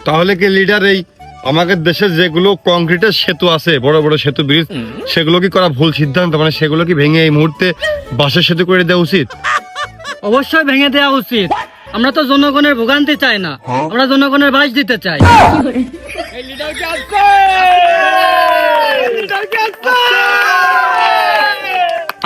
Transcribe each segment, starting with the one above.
তাহলে কি লিডার এই আমাদের দেশে যেগুলো কংক্রিটের সেতু আছে, বড় বড় সেতু ব্রিজ, সেগুলো কি করা ভুল সিদ্ধান্ত? মানে সেগুলো কি ভেঙে এই মুহূর্তে বাঁশের সেতু করে দেওয়া উচিত? অবশ্যই ভেঙে দেওয়া উচিত। আমরা তো জনগণের ভোগান্তি চাই না, আমরা জনগণের বাস দিতে চাই।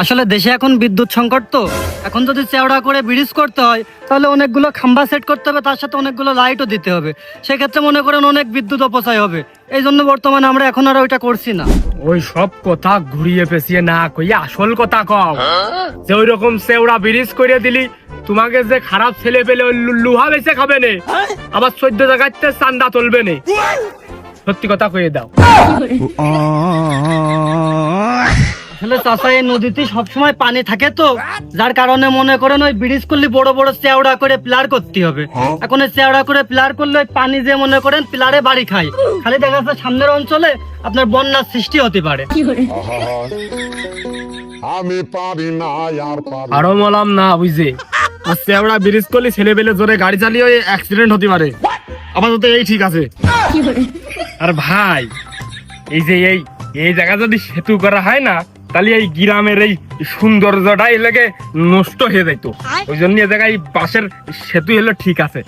আসলে দেশে এখন বিদ্যুৎ সংকট, তো এখন যদি চওড়া করে ব্রিজ করতে হয় তাহলে অনেকগুলো খাম্বা সেট করতে হবে, তার সাথে অনেকগুলো লাইটও দিতে হবে। সেক্ষেত্রে মনে করেন অনেক বিদ্যুৎ অপচয় হবে। এই জন্য বর্তমানে আমরা এখন আর ওইটা করছি না। ওই সব কথা ঘুরিয়ে পেঁচিয়ে না কইয়া আসল কথা কও। যে ওই রকম চেওড়া ব্রিজ করে দিলি তোমাকে যে খারাপ ছেলে পেলে লুহা বেচে খাবে নে, আবার 14 জায়গাতে চান্দা তুলবে নে। সত্যি কথা কইয়ে দাও। আসলে চাষা এই নদীতে সবসময় পানি থাকে, তো যার কারণে মনে করেন ওই ব্রিজ করলে বড় বড় চেওড়া করে প্লার করতে হবে। এখন এই চেওড়া করে প্লার করলে ওই পানি যে মনে করেন প্লারে বাড়ি খায়, খালি দেখা যাচ্ছে সামনের অঞ্চলে আপনার বন্যার সৃষ্টি হতে পারে। আমি পারি না আর পারি আরো বললাম না বুঝে, আর চেওড়া ব্রিজ করলে ছেলে পেলে জোরে গাড়ি চালিয়ে অ্যাক্সিডেন্ট হতে পারে। আপাতত এই ঠিক আছে। আর ভাই এই যে এই জায়গা যদি সেতু করা হয় না, তাহলে এই গ্রামের এই সৌন্দর্যটা এলাকে নষ্ট হয়ে যাইতো। ওই জন্য এই জায়গায় বাঁশের সেতু হলো ঠিক আছে।